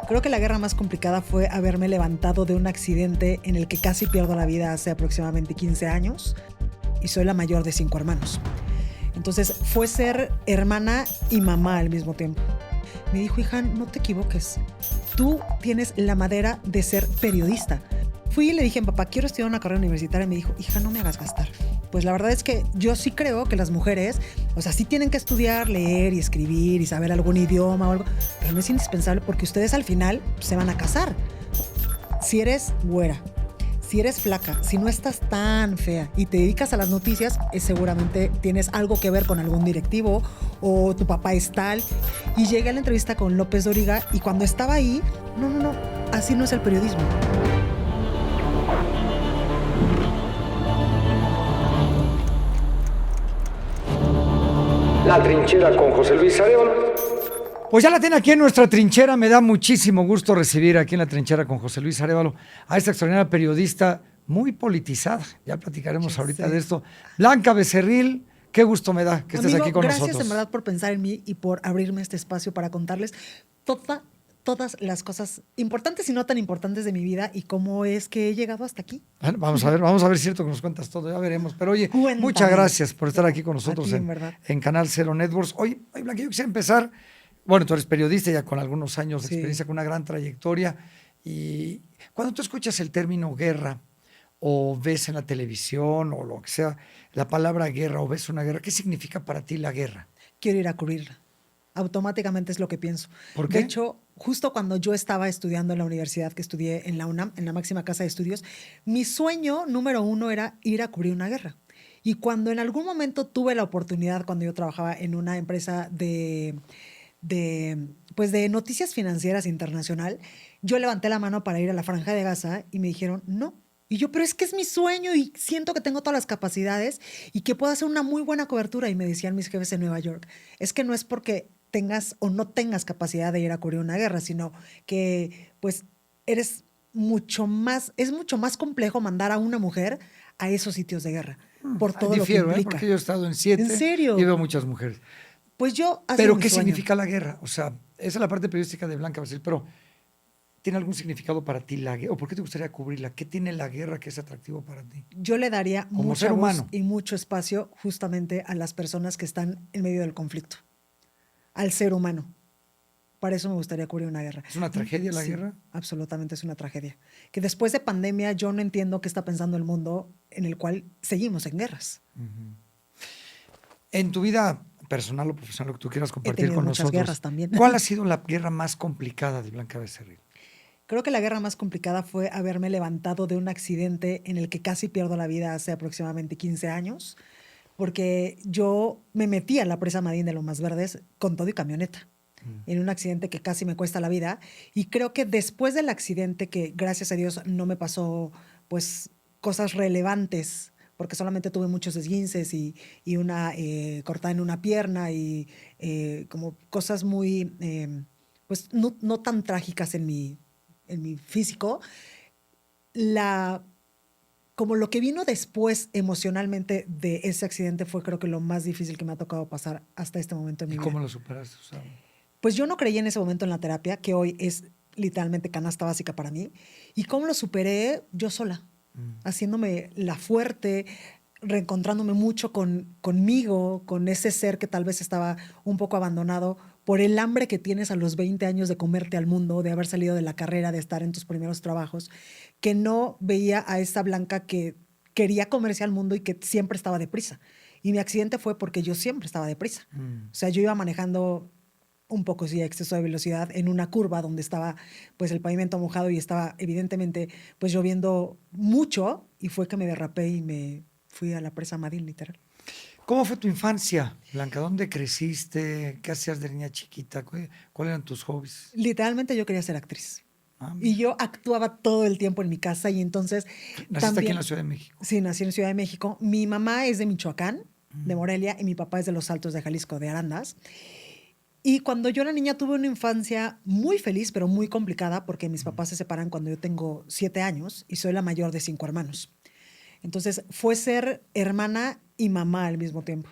Creo que la guerra más complicada fue haberme levantado de un accidente en el que casi pierdo la vida hace aproximadamente 15 años y soy la mayor de 5 hermanos. Entonces fue ser hermana y mamá al mismo tiempo. Me dijo, hija, no te equivoques. Tú tienes la madera de ser periodista. Fui y le dije a mi papá, quiero estudiar una carrera universitaria. Y me dijo, hija, no me hagas gastar. Pues la verdad es que yo sí creo que las mujeres, o sea, sí tienen que estudiar, leer y escribir y saber algún idioma o algo, pero no es indispensable porque ustedes al final se van a casar. Si eres güera, si eres flaca, si no estás tan fea y te dedicas a las noticias, seguramente tienes algo que ver con algún directivo o tu papá es tal. Y llegué a la entrevista con López Dóriga y cuando estaba ahí, no, así no es el periodismo. La Trinchera con José Luis Arevalo. Pues ya la tiene aquí en nuestra trinchera. Me da muchísimo gusto recibir aquí en la trinchera con José Luis Arevalo a esta extraordinaria periodista muy politizada. Ya platicaremos ahorita de esto. Blanca Becerril, qué gusto me da que estés aquí con nosotros. Gracias en verdad por pensar en mí y por abrirme este espacio para contarles todas las cosas importantes y no tan importantes de mi vida y cómo es que he llegado hasta aquí. Bueno, vamos a ver si es cierto que nos cuentas todo, ya veremos. Pero oye, Cuéntame. Muchas gracias por estar aquí con nosotros ti, en Canal Cero Networks. Oye, Blanca, yo quisiera empezar, bueno, tú eres periodista ya con algunos años de experiencia, con una gran trayectoria, y cuando tú escuchas el término guerra o ves en la televisión o lo que sea, la palabra guerra o ves una guerra, ¿qué significa para ti la guerra? Quiero ir a cubrirla. Automáticamente es lo que pienso. ¿Por qué? De hecho, justo cuando yo estaba estudiando en la universidad que estudié en la UNAM, en la máxima casa de estudios, mi sueño número 1 era ir a cubrir una guerra. Y cuando en algún momento tuve la oportunidad, cuando yo trabajaba en una empresa de noticias financieras internacional, yo levanté la mano para ir a la Franja de Gaza y me dijeron, no. Y yo, pero es que es mi sueño y siento que tengo todas las capacidades y que puedo hacer una muy buena cobertura. Y me decían mis jefes en Nueva York, es que no es porque tengas o no tengas capacidad de ir a cubrir una guerra, sino que pues es mucho más complejo mandar a una mujer a esos sitios de guerra por todo lo que implica. Porque yo he estado en 7 ¿En serio? y veo muchas mujeres. Pues yo ¿Pero qué significa la guerra? O sea, esa es la parte periodística de Blanca Becerril, pero ¿tiene algún significado para ti la guerra? ¿O por qué te gustaría cubrirla? ¿Qué tiene la guerra que es atractivo para ti? Yo le daría como mucha ser voz humano y mucho espacio justamente a las personas que están en medio del conflicto, al ser humano. Para eso me gustaría cubrir una guerra. ¿Es una tragedia la Sí, guerra? Absolutamente es una tragedia. Que después de pandemia yo no entiendo qué está pensando el mundo en el cual seguimos en guerras. En tu vida personal o profesional, lo que tú quieras He compartir tenido con muchas nosotros, guerras también. ¿cuál ha sido la guerra más complicada de Blanca Becerril? Creo que la guerra más complicada fue haberme levantado de un accidente en el que casi pierdo la vida hace aproximadamente 15 años, porque yo me metí a la presa Madín de Lomas Verdes con todo y camioneta, en un accidente que casi me cuesta la vida. Y creo que después del accidente, que gracias a Dios no me pasó pues cosas relevantes, porque solamente tuve muchos esguinces y una cortada en una pierna y como cosas muy, pues no tan trágicas en mi físico, como lo que vino después emocionalmente de ese accidente fue creo que lo más difícil que me ha tocado pasar hasta este momento en mi vida. ¿Y cómo lo superaste? O sea, pues yo no creí en ese momento en la terapia, que hoy es literalmente canasta básica para mí. ¿Y cómo lo superé? Yo sola, haciéndome la fuerte, reencontrándome mucho conmigo, con ese ser que tal vez estaba un poco abandonado por el hambre que tienes a los 20 años de comerte al mundo, de haber salido de la carrera, de estar en tus primeros trabajos, que no veía a esa Blanca que quería comerse al mundo y que siempre estaba deprisa. Y mi accidente fue porque yo siempre estaba deprisa. O sea, yo iba manejando un poco sí a exceso de velocidad en una curva donde estaba pues el pavimento mojado y estaba evidentemente pues lloviendo mucho y fue que me derrapé y me fui a la presa Madín, literal. ¿Cómo fue tu infancia, Blanca? ¿Dónde creciste? ¿Qué hacías de niña chiquita? ¿Cuáles eran tus hobbies? Literalmente yo quería ser actriz. Y yo actuaba todo el tiempo en mi casa y entonces... ¿Naciste aquí en la Ciudad de México? Sí, nací en Ciudad de México. Mi mamá es de Michoacán, de Morelia, y mi papá es de Los Altos de Jalisco, de Arandas. Y cuando yo era niña tuve una infancia muy feliz, pero muy complicada, porque mis papás se separan cuando yo tengo 7 años y soy la mayor de 5 hermanos. Entonces fue ser hermana y mamá al mismo tiempo.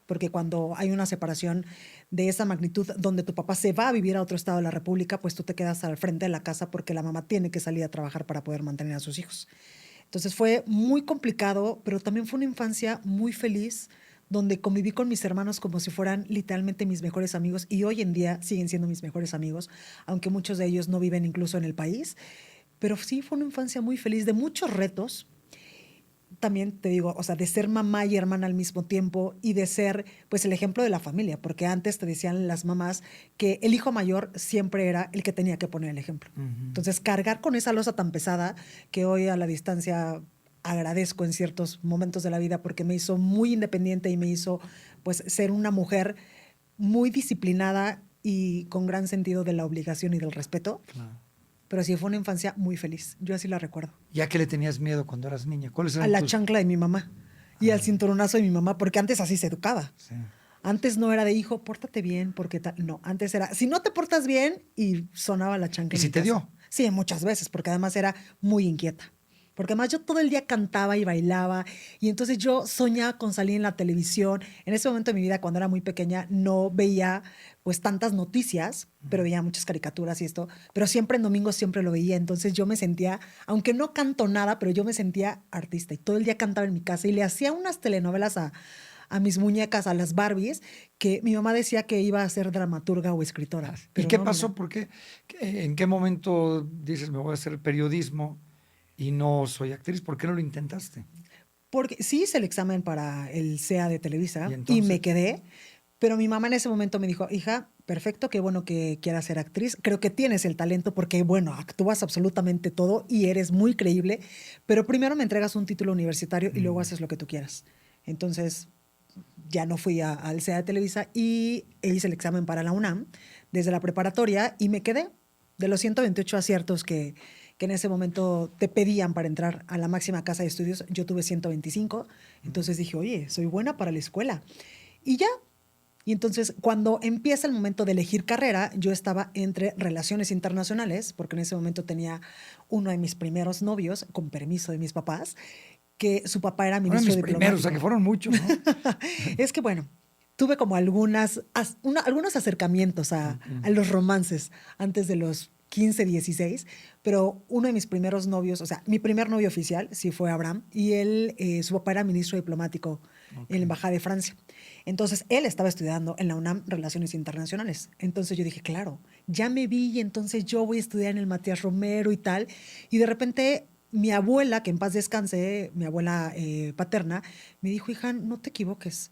Porque cuando hay una separación de esa magnitud, donde tu papá se va a vivir a otro estado de la República, pues tú te quedas al frente de la casa porque la mamá tiene que salir a trabajar para poder mantener a sus hijos. Entonces fue muy complicado, pero también fue una infancia muy feliz, donde conviví con mis hermanos como si fueran literalmente mis mejores amigos, y hoy en día siguen siendo mis mejores amigos, aunque muchos de ellos no viven incluso en el país. Pero sí fue una infancia muy feliz, de muchos retos. También te digo, o sea, de ser mamá y hermana al mismo tiempo, y de ser, pues, el ejemplo de la familia, porque antes te decían las mamás que el hijo mayor siempre era el que tenía que poner el ejemplo. Entonces, cargar con esa losa tan pesada, que hoy a la distancia agradezco en ciertos momentos de la vida, porque me hizo muy independiente y me hizo, pues, ser una mujer muy disciplinada y con gran sentido de la obligación y del respeto. Claro. Pero sí fue una infancia muy feliz. Yo así la recuerdo. ¿Ya que le tenías miedo cuando eras niña? ¿Cuáles eran A la tus...? chancla de mi mamá y al cinturonazo de mi mamá, porque antes así se educaba. Sí. Antes no era de, hijo, pórtate bien, porque tal. No, antes era, si no te portas bien, y sonaba la chancla. ¿Y en si mi te casa. dio? Sí, muchas veces, porque además era muy inquieta. Porque además yo todo el día cantaba y bailaba, y entonces yo soñaba con salir en la televisión. En ese momento de mi vida, cuando era muy pequeña, no veía pues tantas noticias, pero veía muchas caricaturas y esto, pero siempre en domingo siempre lo veía. Entonces yo me sentía, aunque no canto nada, pero yo me sentía artista, y todo el día cantaba en mi casa y le hacía unas telenovelas a mis muñecas, a las Barbies, que mi mamá decía que iba a ser dramaturga o escritora. ¿Y Pero qué no, pasó? mira. ¿Por qué? ¿En qué momento dices, me voy a hacer periodismo y no soy actriz? ¿Por qué no lo intentaste? Porque sí hice el examen para el CEA de Televisa ¿Y y entonces? me quedé, pero mi mamá en ese momento me dijo, hija, perfecto, qué bueno que quieras ser actriz, creo que tienes el talento porque, bueno, actúas absolutamente todo y eres muy creíble, pero primero me entregas un título universitario y luego haces lo que tú quieras. Entonces ya no fui al CEA de Televisa y hice el examen para la UNAM desde la preparatoria y me quedé. De los 128 aciertos que en ese momento te pedían para entrar a la máxima casa de estudios, yo tuve 125. Entonces dije, oye, soy buena para la escuela. Y ya. Y entonces, cuando empieza el momento de elegir carrera, yo estaba entre relaciones internacionales, porque en ese momento tenía uno de mis primeros novios, con permiso de mis papás, que su papá era Fueron ministro mis primeros, o sea, diplomático. que fueron muchos, ¿no? Es que, bueno, tuve como algunos acercamientos a los romances antes de los 15, 16, pero uno de mis primeros novios, o sea, mi primer novio oficial sí fue Abraham, y él, su papá era ministro diplomático en la Embajada de Francia. Entonces, él estaba estudiando en la UNAM Relaciones Internacionales. Entonces yo dije, claro, ya me vi, y entonces yo voy a estudiar en el Matías Romero y tal. Y de repente mi abuela, que en paz descanse, mi abuela paterna, me dijo, hija, no te equivoques.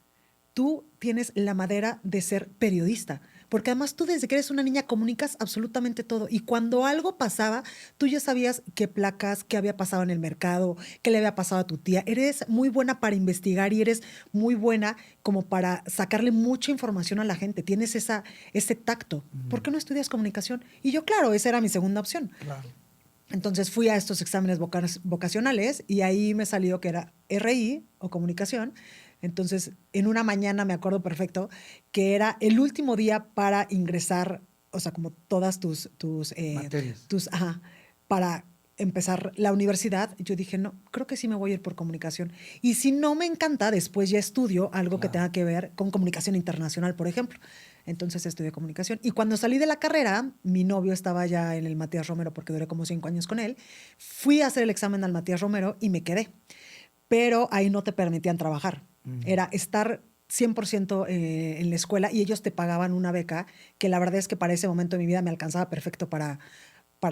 Tú tienes la madera de ser periodista, porque además tú desde que eres una niña comunicas absolutamente todo, y cuando algo pasaba, tú ya sabías qué placas, qué había pasado en el mercado, qué le había pasado a tu tía. Eres muy buena para investigar y eres muy buena como para sacarle mucha información a la gente. Tienes ese tacto. ¿Por qué no estudias comunicación? Y yo, claro, esa era mi segunda opción. Claro. Entonces fui a estos exámenes vocacionales y ahí me salió que era RI o comunicación. Entonces, en una mañana me acuerdo perfecto que era el último día para ingresar, o sea, como todas tus Materias. para empezar la universidad. Yo dije, no, creo que sí me voy a ir por comunicación. Y si no me encanta, después ya estudio algo que tenga que ver con comunicación internacional, por ejemplo. Entonces estudié comunicación. Y cuando salí de la carrera, mi novio estaba ya en el Matías Romero, porque duré como 5 años con él. Fui a hacer el examen al Matías Romero y me quedé. Pero ahí no te permitían trabajar. Era estar 100% en la escuela, y ellos te pagaban una beca que la verdad es que para ese momento de mi vida me alcanzaba perfecto para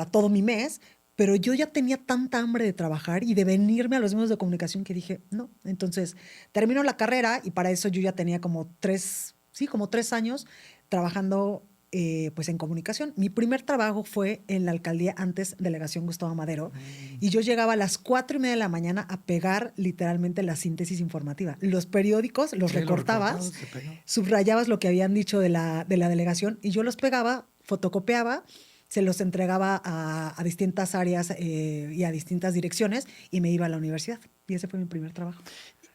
todo mi mes, pero yo ya tenía tanta hambre de trabajar y de venirme a los medios de comunicación que dije, no. Entonces termino la carrera, y para eso yo ya tenía como 3 años trabajando pues en comunicación. Mi primer trabajo fue en la alcaldía, antes Delegación Gustavo Madero, y yo llegaba a las 4:30 de la mañana a pegar literalmente la síntesis informativa. Los periódicos los recortabas, subrayabas lo que habían dicho de la delegación, y yo los pegaba, fotocopiaba, se los entregaba a distintas áreas y a distintas direcciones, y me iba a la universidad. Y ese fue mi primer trabajo.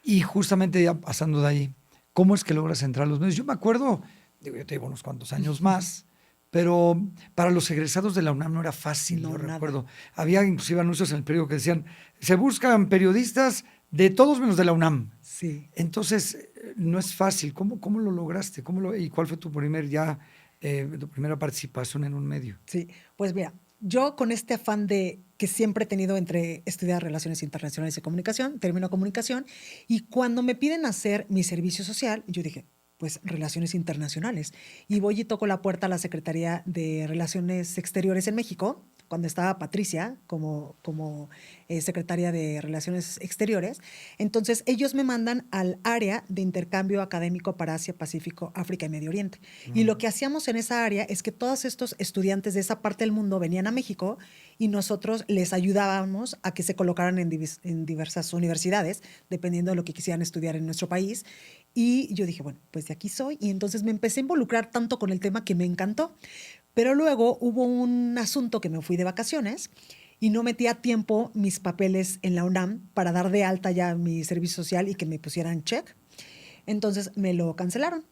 Y justamente ya pasando de ahí, ¿cómo es que logras entrar a los medios? Yo me acuerdo, digo, yo te llevo unos cuantos años más, pero para los egresados de la UNAM no era fácil, No, yo nada. recuerdo. Había inclusive anuncios en el periódico que decían, se buscan periodistas de todos menos de la UNAM. Sí. Entonces, no es fácil. ¿Cómo lo lograste? ¿Y cuál fue tu tu primera participación en un medio? Sí, pues mira, yo con este afán de que siempre he tenido entre estudiar Relaciones Internacionales y Comunicación, termino comunicación, y cuando me piden hacer mi servicio social, yo dije, pues Relaciones Internacionales. Y voy y toco la puerta a la Secretaría de Relaciones Exteriores en México, cuando estaba Patricia como secretaria de Relaciones Exteriores. Entonces, ellos me mandan al área de intercambio académico para Asia, Pacífico, África y Medio Oriente. Y lo que hacíamos en esa área es que todos estos estudiantes de esa parte del mundo venían a México y nosotros les ayudábamos a que se colocaran en diversas universidades, dependiendo de lo que quisieran estudiar en nuestro país. Y yo dije, bueno, pues de aquí soy. Y entonces me empecé a involucrar tanto con el tema que me encantó. Pero luego hubo un asunto que me fui de vacaciones y no metí a tiempo mis papeles en la UNAM para dar de alta ya mi servicio social y que me pusieran check. Entonces me lo cancelaron.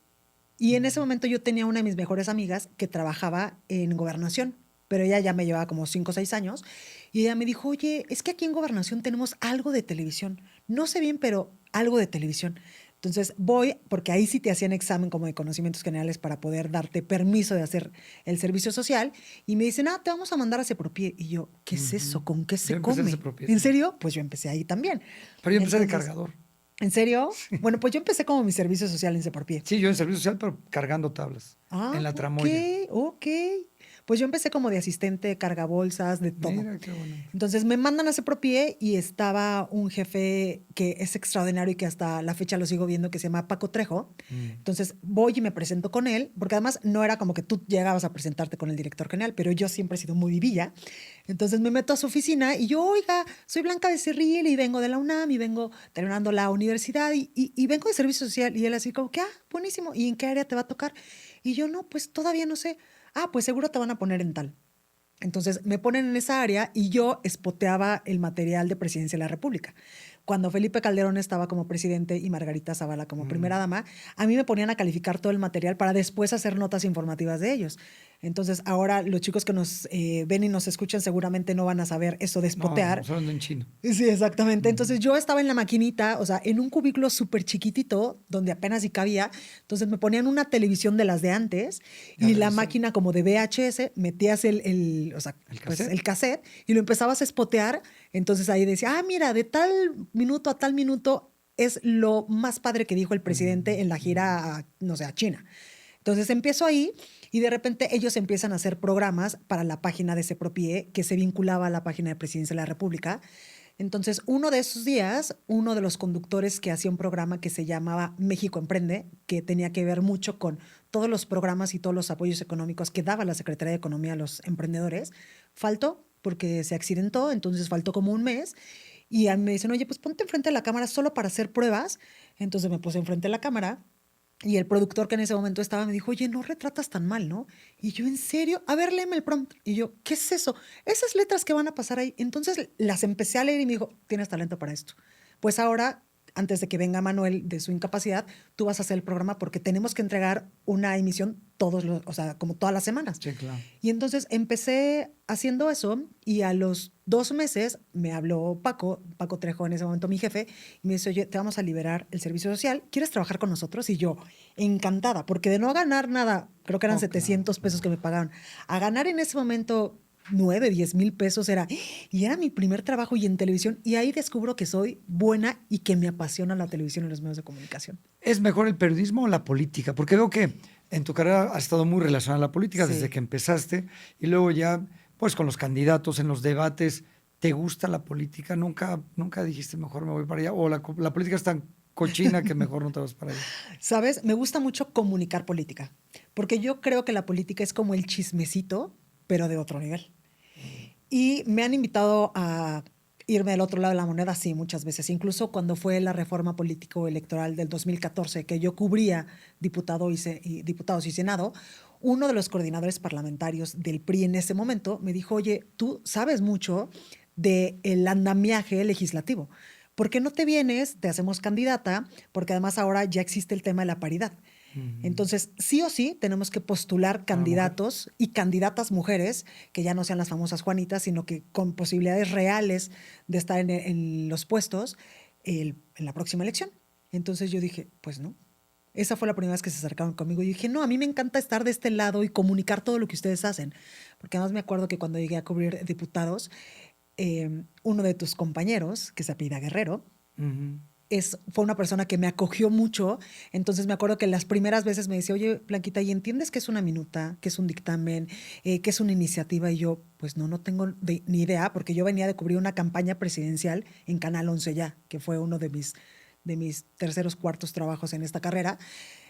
Y en ese momento yo tenía una de mis mejores amigas que trabajaba en Gobernación, pero ella ya me llevaba como 5 o 6 años. Y ella me dijo, oye, es que aquí en Gobernación tenemos algo de televisión. No sé bien, pero algo de televisión. Entonces voy, porque ahí sí te hacían examen como de conocimientos generales para poder darte permiso de hacer el servicio social. Y me dicen, te vamos a mandar a Sepropie. Y yo, ¿qué es eso? ¿Con qué se come? ¿En serio? Pues yo empecé ahí también. Pero yo empecé de cargador. ¿En serio? Sí. Bueno, pues yo empecé como mi servicio social en Sepropie. Sí, yo en servicio social, pero cargando tablas. En la tramoya. Ok. Pues yo empecé como de asistente, cargabolsas, de todo. Mira, qué bueno. Entonces me mandan a Sepropie y estaba un jefe que es extraordinario y que hasta la fecha lo sigo viendo, que se llama Paco Trejo. Entonces voy y me presento con él, porque además no era como que tú llegabas a presentarte con el director general, pero yo siempre he sido muy vivilla. Entonces me meto a su oficina y yo, oiga, soy Blanca Becerril y vengo de la UNAM y vengo terminando la universidad y vengo de servicio social. Y él así como que, buenísimo. ¿Y en qué área te va a tocar? Y yo, no, pues todavía no sé. Pues seguro te van a poner en tal. Entonces me ponen en esa área y yo espoteaba el material de Presidencia de la República. Cuando Felipe Calderón estaba como presidente y Margarita Zavala como primera dama, a mí me ponían a calificar todo el material para después hacer notas informativas de ellos. Entonces ahora los chicos que nos ven y nos escuchan seguramente no van a saber eso de espotear. No, hablando en chino. Sí, exactamente. Entonces yo estaba en la maquinita, o sea, en un cubículo súper chiquitito, donde apenas si cabía. Entonces me ponían una televisión de las de antes y la máquina como de VHS, metías el cassette y lo empezabas a espotear. Entonces ahí decía, mira, de tal minuto a tal minuto es lo más padre que dijo el presidente en la gira, a China. Entonces empiezo ahí y de repente ellos empiezan a hacer programas para la página de Sepropie que se vinculaba a la página de Presidencia de la República. Entonces, uno de esos días, uno de los conductores que hacía un programa que se llamaba México Emprende, que tenía que ver mucho con todos los programas y todos los apoyos económicos que daba la Secretaría de Economía a los emprendedores, faltó porque se accidentó, entonces faltó como un mes. Y a mí me dicen, oye, pues ponte enfrente de la cámara solo para hacer pruebas. Entonces me puse enfrente de la cámara. Y el productor que en ese momento estaba me dijo, oye, no retratas tan mal, ¿no? Y yo, ¿en serio? A ver, léeme el prompt. Y yo, ¿qué es eso? Esas letras que van a pasar ahí. Entonces las empecé a leer y me dijo, tienes talento para esto. Pues ahora, antes de que venga Manuel de su incapacidad, tú vas a hacer el programa porque tenemos que entregar una emisión como todas las semanas. Sí, claro. Y entonces empecé haciendo eso y a los 2 meses me habló Paco Trejo, en ese momento mi jefe, y me dice, oye, te vamos a liberar el servicio social, ¿quieres trabajar con nosotros? Y yo, encantada, porque de no ganar nada, creo que eran 700 pesos que me pagaban, a ganar en ese momento 9, 10 mil pesos y era mi primer trabajo y en televisión, y ahí descubro que soy buena y que me apasiona la televisión y los medios de comunicación. ¿Es mejor el periodismo o la política? Porque veo que en tu carrera has estado muy relacionada a la política desde que empezaste y luego ya, pues con los candidatos, en los debates. ¿Te gusta la política? ¿Nunca dijiste mejor me voy para allá? ¿O la política es tan cochina que mejor no te vas para allá? ¿Sabes? Me gusta mucho comunicar política, porque yo creo que la política es como el chismecito, pero de otro nivel. Y me han invitado a irme del otro lado de la moneda, sí, muchas veces. Incluso cuando fue la reforma político-electoral del 2014, que yo cubría diputados y Senado, uno de los coordinadores parlamentarios del PRI en ese momento me dijo, oye, tú sabes mucho del andamiaje legislativo. ¿Por qué no te vienes, te hacemos candidata? Porque además ahora ya existe el tema de la paridad. Entonces, sí o sí, tenemos que postular candidatos y candidatas mujeres que ya no sean las famosas Juanitas, sino que con posibilidades reales de estar en los puestos en la próxima elección. Entonces yo dije, pues no, esa fue la primera vez que se acercaron conmigo. Y dije, no, a mí me encanta estar de este lado y comunicar todo lo que ustedes hacen. Porque además me acuerdo que cuando llegué a cubrir diputados, uno de tus compañeros, que se apellida Guerrero, fue una persona que me acogió mucho. Entonces me acuerdo que las primeras veces me decía, oye, Blanquita, ¿y entiendes qué es una minuta, qué es un dictamen, qué es una iniciativa? Y yo, pues no tengo ni idea, porque yo venía de cubrir una campaña presidencial en Canal 11 ya, que fue uno de mis terceros, cuartos trabajos en esta carrera.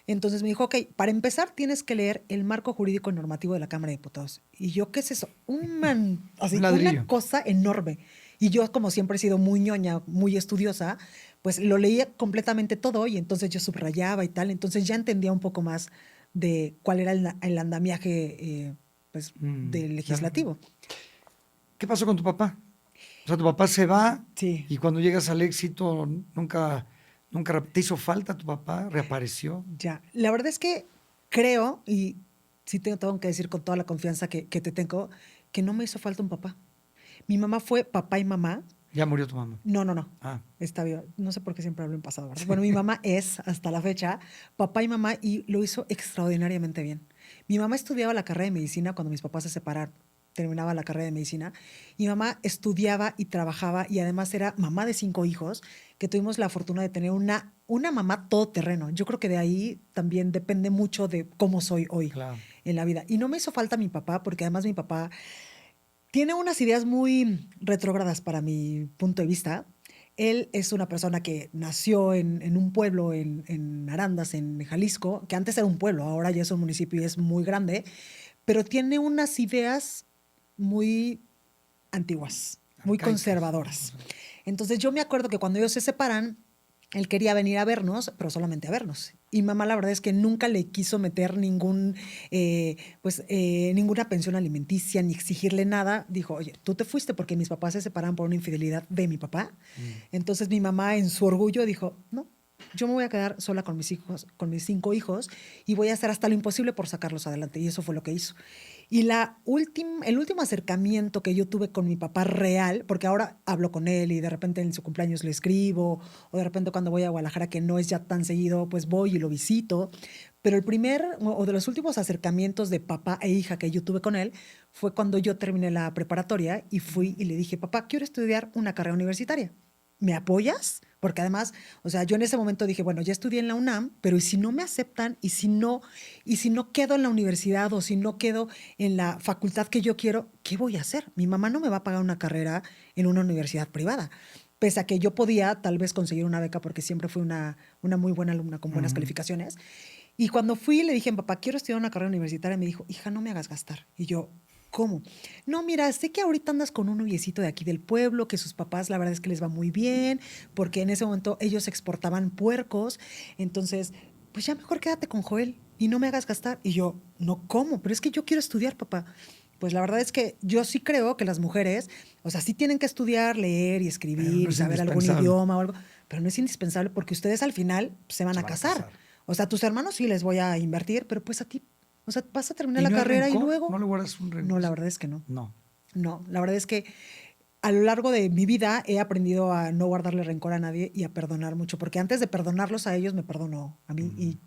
Entonces me dijo, ok, para empezar tienes que leer el marco jurídico y normativo de la Cámara de Diputados. Y yo, ¿qué es eso? Así, una cosa enorme. Y yo, como siempre he sido muy ñoña, muy estudiosa, pues lo leía completamente todo y entonces yo subrayaba y tal. Entonces ya entendía un poco más de cuál era el andamiaje del legislativo. ¿Qué pasó con tu papá? O sea, tu papá se va Sí. Y cuando llegas al éxito, nunca te hizo falta tu papá, reapareció. Ya, la verdad es que creo, y sí tengo que decir con toda la confianza que te tengo, que no me hizo falta un papá. Mi mamá fue papá y mamá. Ya murió tu mamá. No. Ah. Está bien. No sé por qué siempre hablo en pasado, ¿verdad? Bueno, mi mamá es, hasta la fecha, papá y mamá y lo hizo extraordinariamente bien. Mi mamá estudiaba la carrera de medicina cuando mis papás se separaron. Terminaba la carrera de medicina. Mi mamá estudiaba y trabajaba y además era mamá de 5 hijos, que tuvimos la fortuna de tener una mamá todoterreno. Yo creo que de ahí también depende mucho de cómo soy hoy en la vida. Y no me hizo falta mi papá, porque además mi papá tiene unas ideas muy retrógradas para mi punto de vista. Él es una persona que nació en un pueblo en Arandas, en Jalisco, que antes era un pueblo, ahora ya es un municipio y es muy grande, pero tiene unas ideas muy antiguas, muy conservadoras. Entonces yo me acuerdo que cuando ellos se separan, él quería venir a vernos, pero solamente a vernos. Y mamá, la verdad es que nunca le quiso meter ninguna pensión alimenticia ni exigirle nada. Dijo, oye, tú te fuiste porque mis papás se separaron por una infidelidad de mi papá. Entonces mi mamá, en su orgullo, dijo, no, yo me voy a quedar sola con mis hijos, con mis 5 hijos, y voy a hacer hasta lo imposible por sacarlos adelante. Y eso fue lo que hizo. Y el último acercamiento que yo tuve con mi papá real, porque ahora hablo con él y de repente en su cumpleaños le escribo, o de repente cuando voy a Guadalajara, que no es ya tan seguido, pues voy y lo visito. Pero el primer o de los últimos acercamientos de papá e hija que yo tuve con él fue cuando yo terminé la preparatoria y fui y le dije, papá, quiero estudiar una carrera universitaria. ¿Me apoyas? Porque además, o sea, yo en ese momento dije, bueno, ya estudié en la UNAM, pero ¿y si no me aceptan? ¿Y si no quedo en la universidad o si no quedo en la facultad que yo quiero? ¿Qué voy a hacer? Mi mamá no me va a pagar una carrera en una universidad privada. Pese a que yo podía tal vez conseguir una beca porque siempre fui una muy buena alumna con buenas calificaciones. Y cuando fui le dije, papá, quiero estudiar una carrera universitaria, me dijo, hija, no me hagas gastar. Y yo, ¿cómo? No, mira, sé que ahorita andas con un noviecito de aquí del pueblo, que sus papás la verdad es que les va muy bien, porque en ese momento ellos exportaban puercos, entonces, pues ya mejor quédate con Joel y no me hagas gastar. Y yo, no, ¿cómo? Pero es que yo quiero estudiar, papá. Pues la verdad es que yo sí creo que las mujeres, o sea, sí tienen que estudiar, leer y escribir, y saber algún idioma o algo, pero no es indispensable porque ustedes al final se van a casar. O sea, a tus hermanos sí les voy a invertir, pero pues a ti, o sea, vas a terminar la carrera y luego... ¿No le guardas un rencor? No, la verdad es que no. No, la verdad es que a lo largo de mi vida he aprendido a no guardarle rencor a nadie y a perdonar mucho, porque antes de perdonarlos a ellos me perdono a mí y,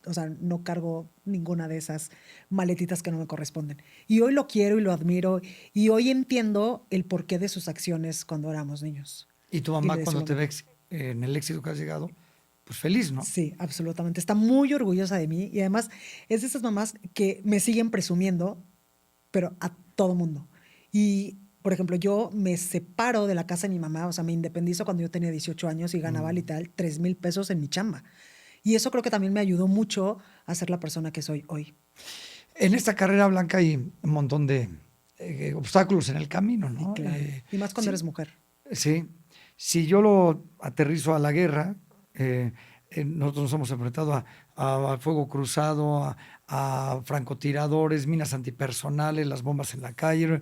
o sea, no cargo ninguna de esas maletitas que no me corresponden. Y hoy lo quiero y lo admiro y hoy entiendo el porqué de sus acciones cuando éramos niños. Y tu mamá cuando te ve en el éxito que has llegado, pues feliz, ¿no? Sí, absolutamente. Está muy orgullosa de mí y además es de esas mamás que me siguen presumiendo, pero a todo mundo. Y, por ejemplo, yo me separo de la casa de mi mamá, o sea, me independizo cuando yo tenía 18 años y ganaba literal 3,000 pesos en mi chamba. Y eso creo que también me ayudó mucho a ser la persona que soy hoy. En esta carrera, Blanca, hay un montón de obstáculos en el camino, ¿no? Claro. Y más cuando eres mujer. Sí. Si yo lo aterrizo a la guerra, nosotros nos hemos enfrentado a fuego cruzado, a francotiradores, minas antipersonales, las bombas en la calle. Claro.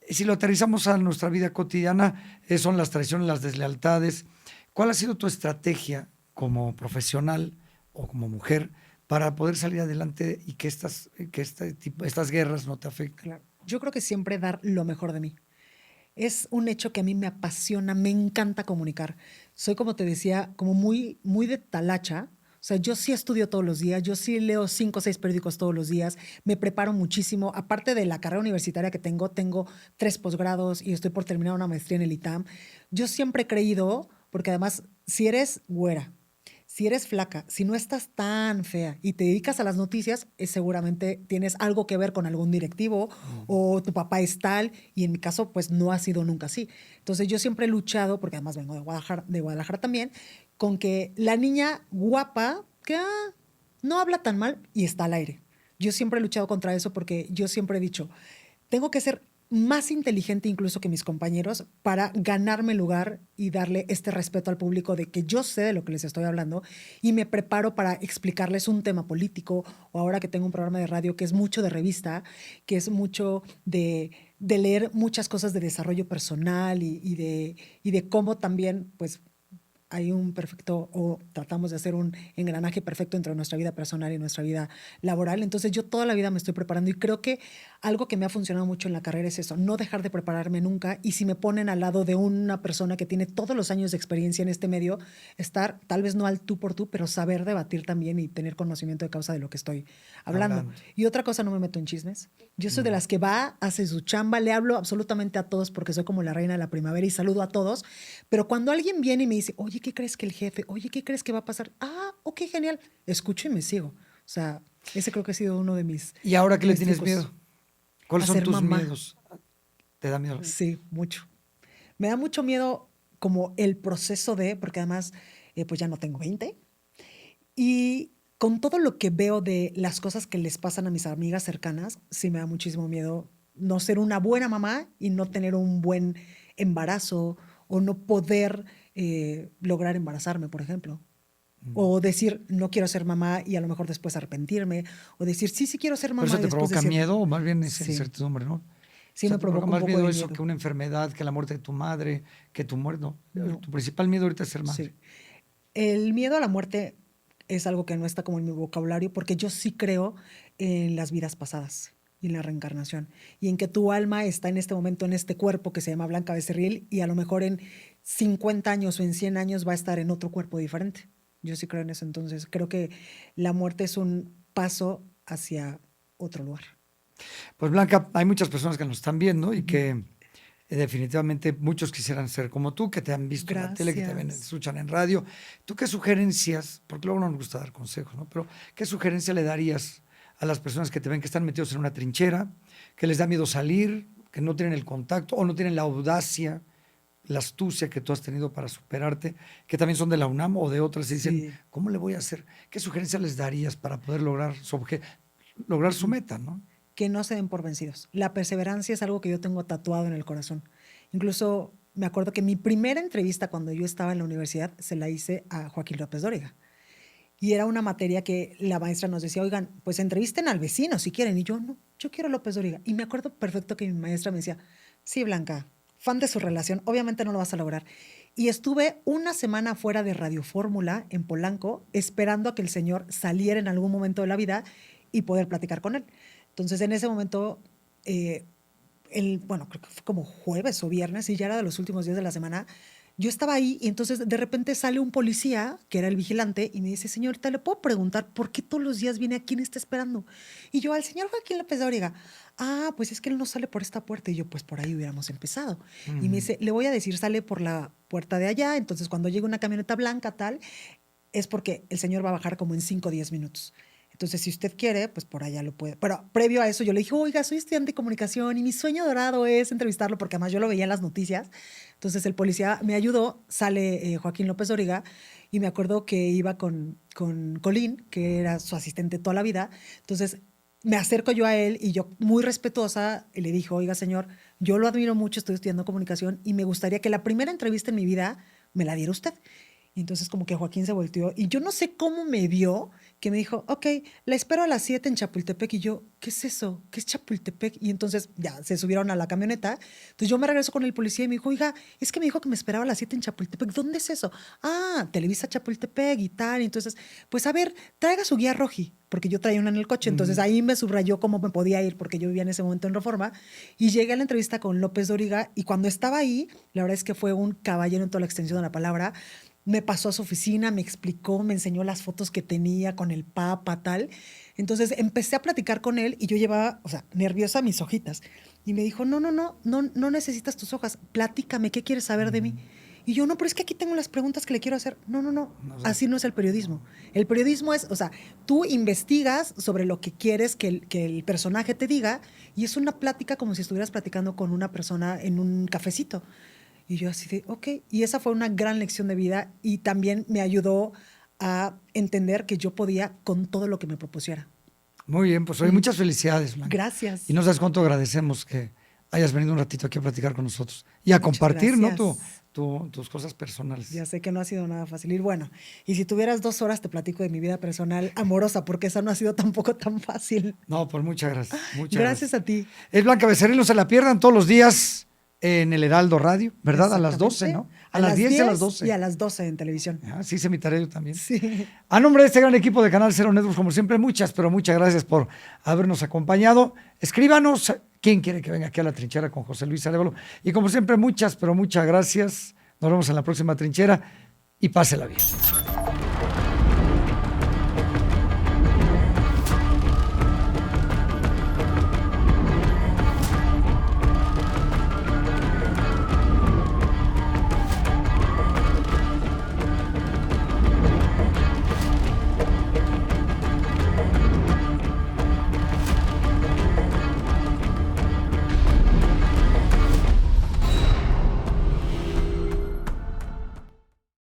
Si lo aterrizamos a nuestra vida cotidiana, son las traiciones, las deslealtades. ¿Cuál ha sido tu estrategia como profesional o como mujer para poder salir adelante y que estas guerras no te afecten? Claro. Yo creo que siempre dar lo mejor de mí. Es un hecho que a mí me apasiona, me encanta comunicar. Soy, como te decía, como muy, muy de talacha. O sea, yo sí estudio todos los días, yo sí leo 5 o 6 periódicos todos los días, me preparo muchísimo. Aparte de la carrera universitaria que tengo 3 posgrados y estoy por terminar una maestría en el ITAM. Yo siempre he creído, porque además, si eres güera, si eres flaca, si no estás tan fea y te dedicas a las noticias, seguramente tienes algo que ver con algún directivo o tu papá es tal, y en mi caso, pues no ha sido nunca así. Entonces yo siempre he luchado, porque además vengo de Guadalajara también, con que la niña guapa, que no habla tan mal y está al aire. Yo siempre he luchado contra eso porque yo siempre he dicho, tengo que ser más inteligente incluso que mis compañeros para ganarme el lugar y darle este respeto al público de que yo sé de lo que les estoy hablando y me preparo para explicarles un tema político, o ahora que tengo un programa de radio que es mucho de revista, que es mucho de leer muchas cosas de desarrollo personal y de cómo también pues hay un perfecto, o tratamos de hacer un engranaje perfecto entre nuestra vida personal y nuestra vida laboral. Entonces yo toda la vida me estoy preparando y creo que algo que me ha funcionado mucho en la carrera es eso, no dejar de prepararme nunca, y si me ponen al lado de una persona que tiene todos los años de experiencia en este medio, estar tal vez no al tú por tú, pero saber debatir también y tener conocimiento de causa de lo que estoy hablando. Y otra cosa, no me meto en chismes. Yo soy de las que va, hace su chamba, le hablo absolutamente a todos porque soy como la reina de la primavera y saludo a todos, pero cuando alguien viene y me dice, oye, ¿qué crees que el jefe? Oye, ¿qué crees que va a pasar? Ah, ok, genial. Escucho y me sigo. O sea, ese creo que ha sido uno de mis... ¿Y ahora qué le mis tienes trucos. miedo? ¿Cuáles A son ser tus mamá. miedos? ¿Te da miedo? Sí, mucho. Me da mucho miedo como el proceso de, porque además pues ya no tengo 20, y con todo lo que veo de las cosas que les pasan a mis amigas cercanas, sí me da muchísimo miedo no ser una buena mamá y no tener un buen embarazo, o no poder lograr embarazarme, por ejemplo. O decir, no quiero ser mamá y a lo mejor después arrepentirme. O decir, sí, sí quiero ser ¿Pero mamá eso y te después provoca decir, miedo o más bien es sí, incertidumbre, no? O sí sea, me te provoca provoca un más poco miedo de eso miedo. que una enfermedad, que la muerte de tu madre, que tu muerte. No. No, Tu principal miedo ahorita es ser madre. sí. El miedo a la muerte es algo que no está como en mi vocabulario, porque yo sí creo en las vidas pasadas y en la reencarnación, y en que tu alma está en este momento en este cuerpo que se llama Blanca Becerril, y a lo mejor en 50 años o en 100 años va a estar en otro cuerpo diferente. Yo sí creo en eso. Entonces creo que la muerte es un paso hacia otro lugar. Pues Blanca, hay muchas personas que nos están viendo y Ujú. que definitivamente muchos quisieran ser como tú, que te han visto en la tele, que te ven, te Gracias. escuchan en radio. ¿Tú qué sugerencias, porque luego no nos gusta dar consejos, ¿no? Pero qué sugerencia le darías a las personas que te ven que están metidos en una trinchera, que les da miedo salir, que no tienen el contacto o no tienen la audacia, la astucia que tú has tenido para superarte, que también son de la UNAM o de otras y dicen, Sí. ¿cómo le voy a hacer? ¿Qué sugerencia les darías para poder lograr lograr su Ujú. meta, ¿no? Que no se den por vencidos. La perseverancia es algo que yo tengo tatuado en el corazón. Incluso me acuerdo que mi primera entrevista cuando yo estaba en la universidad se la hice a Joaquín López Dóriga. Y era una materia que la maestra nos decía, oigan, pues entrevisten al vecino si quieren. Y yo, no, yo quiero a López Dóriga. Y me acuerdo perfecto que mi maestra me decía, sí, Blanca, fan de su relación, obviamente no lo vas a lograr. Y estuve una semana fuera de Radio Fórmula en Polanco esperando a que el señor saliera en algún momento de la vida y poder platicar con él. Entonces, en ese momento, eh, bueno, creo que fue como jueves o viernes y ya era de los últimos días de la semana. Yo estaba ahí y entonces de repente sale un policía, que era el vigilante, y me dice, señorita, ¿le puedo preguntar por qué todos los días viene? ¿A quién está esperando? Y yo, al señor Joaquín López Dóriga. Ah, pues es que él no sale por esta puerta. Y yo, pues por ahí hubiéramos empezado. Y me Mm. dice, le voy a decir, sale por la puerta de allá. Entonces cuando llegue una camioneta blanca tal, es porque el señor va a bajar como en 5 o 10 minutos. Entonces, si usted quiere, pues por allá lo puede. Pero previo a eso, yo le dije, oiga, soy estudiante de comunicación y mi sueño dorado es entrevistarlo, porque además yo lo veía en las noticias. Entonces, el policía me ayudó, sale Joaquín López Dóriga, y me acuerdo que iba con Colín, que era su asistente toda la vida. Entonces, me acerco yo a él y yo, muy respetuosa, le dije, oiga, señor, yo lo admiro mucho, estoy estudiando comunicación y me gustaría que la primera entrevista en mi vida me la diera usted. Y entonces como que Joaquín se volteó y yo no sé cómo me vio, que me dijo, ok, la espero a las 7 en Chapultepec. Y yo, ¿qué es eso? ¿Qué es Chapultepec? Y entonces ya se subieron a la camioneta. Entonces yo me regreso con el policía y me dijo, oiga, es que me dijo que me esperaba a las 7 en Chapultepec. ¿Dónde es eso? Ah, Televisa Chapultepec y tal. Y entonces, pues a ver, traiga su guía roji, porque yo traía una en el coche. Entonces ahí me subrayó cómo me podía ir, porque yo vivía en ese momento en Reforma. Y llegué a la entrevista con López Dóriga y cuando estaba ahí, la verdad es que fue un caballero en toda la extensión de la palabra. me pasó a su oficina, me explicó, me enseñó las fotos que tenía con el Papa, tal. Entonces empecé a platicar con él y yo llevaba, o sea, nerviosa mis hojitas. Y me dijo, no necesitas tus hojas, platícame, ¿qué quieres saber de mí? Y yo, no, pero es que aquí tengo las preguntas que le quiero hacer. No, así no es el periodismo. El periodismo es, o sea, tú investigas sobre lo que quieres que el personaje te diga y es una plática como si estuvieras platicando con una persona en un cafecito. Y yo así de, ok. Y esa fue una gran lección de vida y también me ayudó a entender que yo podía con todo lo que me propusiera. Muy bien, pues hoy muchas felicidades, Blanca. Gracias. Y no sabes cuánto agradecemos que hayas venido un ratito aquí a platicar con nosotros y a compartir, ¿no? Tus cosas personales. Ya sé que no ha sido nada fácil. Y bueno, y si tuvieras 2 horas te platico de mi vida personal amorosa, porque esa no ha sido tampoco tan fácil. No, pues muchas gracias. Gracias a ti. Es Blanca Becerril, no se la pierdan todos los días en el Heraldo Radio, ¿verdad? A las 12, ¿no? A las 10 y a las 12. Y a las 12 en televisión. Sí, se imitaré yo también. Sí. A nombre de este gran equipo de Canal Cero Networks, como siempre, muchas gracias por habernos acompañado. Escríbanos quién quiere que venga aquí a La Trinchera con José Luis Arévalo. Y como siempre, muchas gracias. Nos vemos en la próxima trinchera y pásela bien.